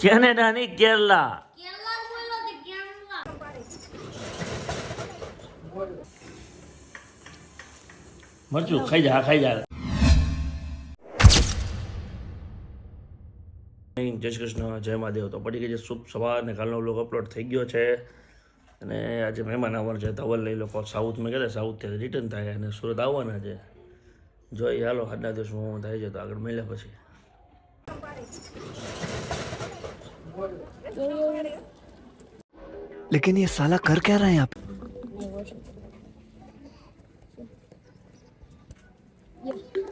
Canada ની કેરલા. મરચું ખાઈ જા ખાઈ જા. જય શ્રી કૃષ્ણ, જય મહાદેવ. તો પડી ગઈ છે શુભ સવાર ને કાલનો વ્લોગ અપલોડ થઈ ગયો છે. અને આજે મહેમાન આવવાના છે. ધવલ લઈ લોકો સાઉથમાં ગયા સાઉથથી રિટર્ન થાય અને સુરત આવવાના છે. જોઈએ હાલો આજના દિવસ હું થાય છે તો આગળ મળ્યા પછી. लेकिन ये साला कर क्या रहा है यहाँ पे?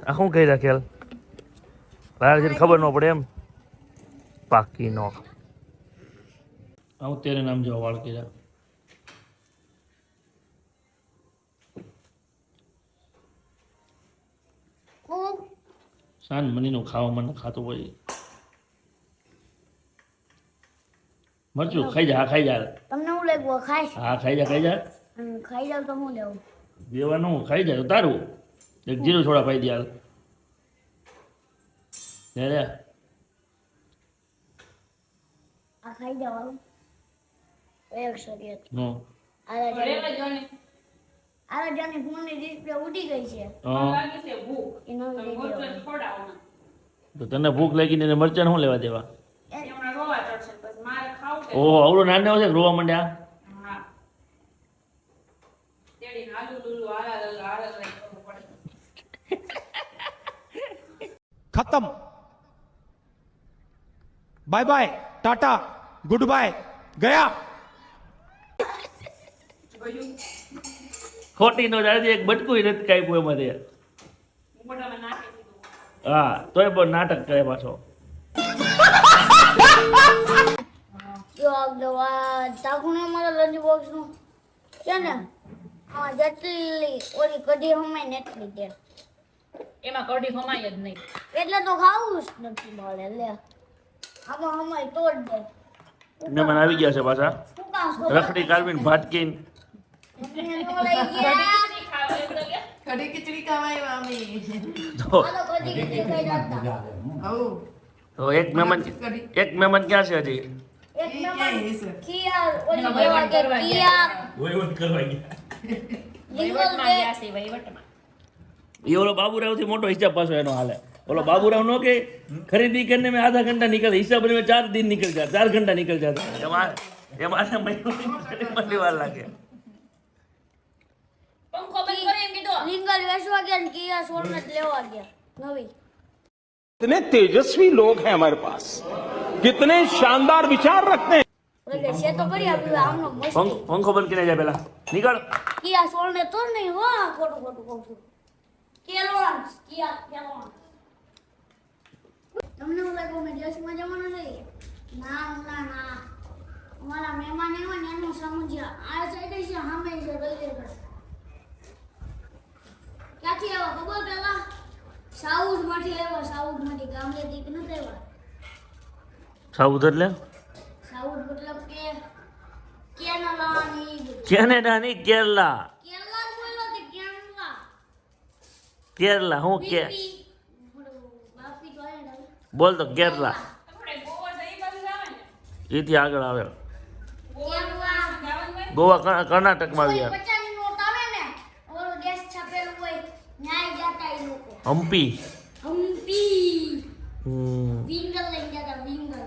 આ શું કહી રાખેલ બહાર જઈને ખબર ન પડે એમ પાકી નો આવું તેરે નામ જેવા વાળ કર્યા. સાંજ મનીનું ખાવા મને ખાતું હોય. મરચું ખાઈ જા ખાઈ જા. તમને હું લેવું ખાઈ હા ખાઈ જા ખાઈ જા. ખાઈ જાવ તો હું લેવું દેવાનું ખાઈ જાય તારું એક જીરું થોડા પાઈ દે હાલ. લે આ ખાઈ જાવ એક સરિયત નો આરા જાની ફોનની ડિસ્પ્લે ઉડી ગઈ છે એનો વિડિયો તો તને ભૂખ લાગી ને મરચાં શું લેવા દેવા? ઓહો આવડો નાનો છે રોવા માંડ્યા. खत्म bye bye tata goodbye गया. ખોટી નો જાય એક બટકું નથી કાપ્યું એમાંથી. હા તોય પણ નાટક કરે પાછો. જો આગળ તાકુને મારા લંચ બોક્સ નું છે ને આ જેટલી ઓલી કઢી હમાય ને એટલી દે એમાં કઢી હમાય જ નહીં એટલે તો ખાવું જ નથી મળે લે આમાં હમાય તોડ દે મહેમાન આવી ગયા છે પાછા શું કામ રખડી કાઢવીને ભાટકીને. લઈ ગયા કઢી ખીચડી ખાવાય મામી તો હાલો કઢી કઢી ખાઈ જતા તો એક મહેમાન ક્યાં છે હજી? એક નંબર કિયા ઓલી કેવા કે કિયા વહીવટ કરવા ગયા. લીંગલ કે ये वाला बाबूराव થી મોટો હિસાબ પાછો એનો હાલે. बोलो बाबूराव नो के खरीदी करने में आधा घंटा निकल हिसाब में 4 दिन निकल जाता 4 घंटा निकल जाता है. हमारे महीने वाला लागे પંખો બંધ કરે એમ કીધો લીંગલ વેચવા ગયા ને કિયા સોનત લેવા ગયા નવી. कितने तेजस्वी लोग हैं हमारे पास, कितने शानदार विचार रखते हैं. ઓલે છે તો કરી આપ્યું આમનો મસ્ત पंखो बंद करने जा पहला निकल. કિયા સોનત તો નહીં હો ખોટું ખોટું કહું છું. કેલોન કિયા તમને હું લાગ્યું મેં દેશમાં જવાનું છે ના અમારા મહેમાન એવા ને એનું સમજ્યા આ સાઈડ છે સામે છે રેલવે પર ક્યાંથી આવ્યા ખબર પેલા સાઉથ માંથી ગામડેથી કે નથી આવ્યા સાઉથ એટલે સાઉથ મતલબ કે કેનેડા ની કેનેડા ની કેરલા. કેરલા બોલો તે કેરલા કેરલા હું કે બાપી કહે ને બોલ તો કેરલા આપણે ગોવા જઈ બાજુ આવે ને એથી આગળ આવે. કેરલા ગોવા કર્ણાટકમાં આવી ગયા. 50 ની નોટ આવે ને ઓલો દેશ છાપેલું હોય ન્યાય જાતા એ લોકો હમ્પી. હમ્પી હમ વિંગલ લઈ જતા વિંગલ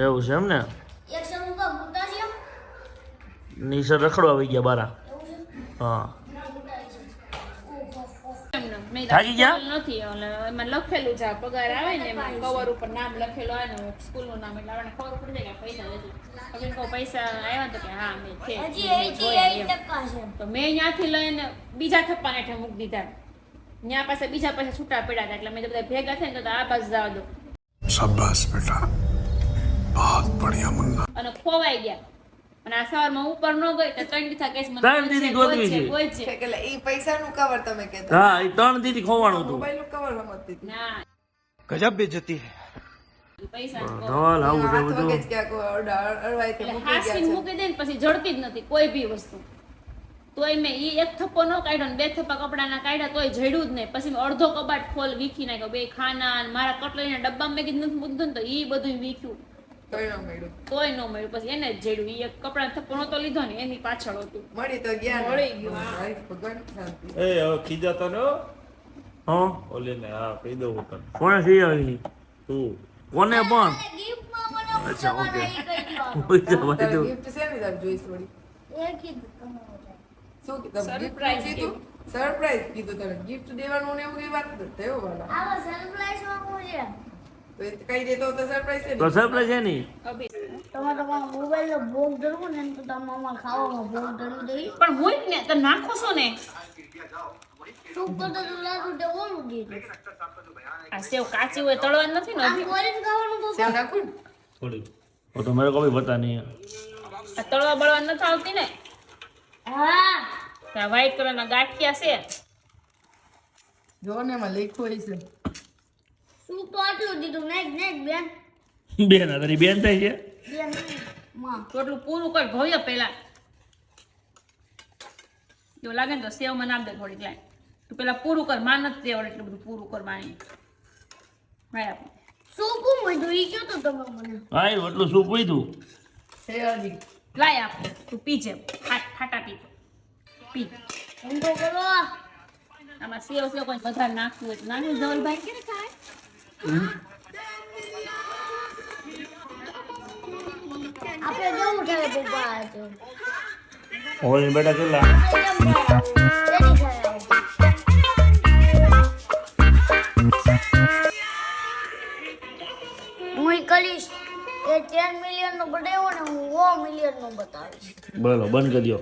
એવું છે એમ ને. એક સમૂહ કા ભૂતા છે નીસર રખડવા આવી ગયા બારા. એવું છે હા મેં થાકી ગયા? નથી ઓલે એમાં લખેલું છે આ પગાર આવે ને એમાં કવર ઉપર નામ લખેલું આવે ને સ્કૂલનું નામ એટલે આપણને ખબર પડી જાય કે પૈસા નથી. હવે કહો પૈસા આવ્યા તો કે હા મેં છે હજી મેં જોયા એમ. 88% છે તો મેં ત્યાંથી લઈને બીજા થપ્પા હેઠે મૂકી દીધા ત્યાં પાસે બીજા પાસે છૂટા પડ્યા હતા એટલે મેં તો બધા ભેગા થઈને તો આ બાજુ જવા દો शाबाश बेटा बहुत बढ़िया मुन्ना. અને ખોવાઈ ગયા અને આ સવારમાં ઉપર ન ગઈ તો 3 દીધા કેસ મને ત્રણ દીધી ગોતવી છે. એટલે ઈ પૈસાનું કવર તમે કહેતા હા એ 3 દીથી ખોવાનું હતું. મોબાઈલનું કવર સમજતી હતી ના गजब बेइज्जती है. ઈ પૈસા ધવલ આવું છે હાથ બધું. વગે જ ક્યાંક અડવાઈથી એટલે મૂકી હાસીને ગયા મૂકી દે ને પછી જડતી જ નથી કોઈ બી વસ્તુ. તોય મેં ઈ એક થપ્પો ન કાઢ્યો ને 2 થપ્પા કપડાના કાઢ્યા તોય જડ્યું જ નહીં. પછી મેં અડધો કબાટ ખોલ વીખી નાખ્યો. બે ખાના ને મારા કટલેરીના ડબ્બામાં મેં કીધું નથી મૂકી દઉં ને તો ઈ બધું વીખ્યું. તોય ન મળ્યું. તોય ન મળ્યું. પછી એને જ જડ્યું. ઈ એક કપડાં થપ્પો નહોતો લીધો ને એની પાછળ હતું. મળી તો ગયા ને. મળી ગયું, હા. ભાઈ, ભગવાન શાંતિ. એ હવે ખીજાતો ને હો. હા ઓલીને હા કહી દઉં તને કોને સી આવી તું કોને પણ ગિફ્ટમાં મને અચ્છા, તમારે ઓકે. ઈ કહી દો. પૈસા ભાઈ તારે તો gift છે ને તારે જોઈશ વળી. એ કીધું તમે બધા. શું કીધું? Surprise gift કીધું? Surprise કીધું તારે. gift દેવાનું ને એવું કઈ વાત નથી થયો વાલા. આવા સરપ્રાઈઝમાં શું છે? તો એ કઈ દેતો તો surprise છે ને. તો સરપ્રાઈઝ છે ની અભી. તમે તમારા મોબાઈલનો ભોગ ધરવો ને તો તમે અમારે ખાવામાં ભોગ ધરવી દઈ. પણ હું જ ને તો નાખો છો ને શું કરતો તો લાડુ તે ઓલું દીધું. આ સેવ કાચી હોય તળવાની નથી ને આ અભી. ફોરીન ખાવાનું તો સેવ નાખું ને? થોડી वो तो मेरे को भी पता नहीं है આ તળવા બળવા નથી આવતી ને. હા આ વ્હાઈટ કલર ના ગાંઠિયા છે. જો ને એમાં લખ્યું હશે. શું તો આટલું દીધું નેક નેક બેન બેન આ તારી બેન થાય છે બેન માં તો એટલું પૂરું કર ભવ્ય પેલા. જો લાગે ને તો સેવ માં નામ દે થોડીક લાય. તું પેલા પૂરું કર. માં નથી દેવાનું એટલું બધું પૂરું કર માની. ભાઈ આપણે શું કું બધું ઈ કયો તો તમે મને હા એટલું શું પીધું છે હજી. લાય આપણે તું પીજે. ખાટા પી પી. એમ તો કરો આમાં સેવ સેવ કોઈ વધારે નાખવું હોય તો નાનું ધવલભાઈ કે ખાય. આપણે જવું છે પપ્પા આજે હોય બેટા કેટલા કેમ થાય તેની થાય હું કરીશ એ 10 મિલિયન નો બનાવ્યો ને હું 100 મિલિયન નો બતાવીશ બોલો બંધ કરી દો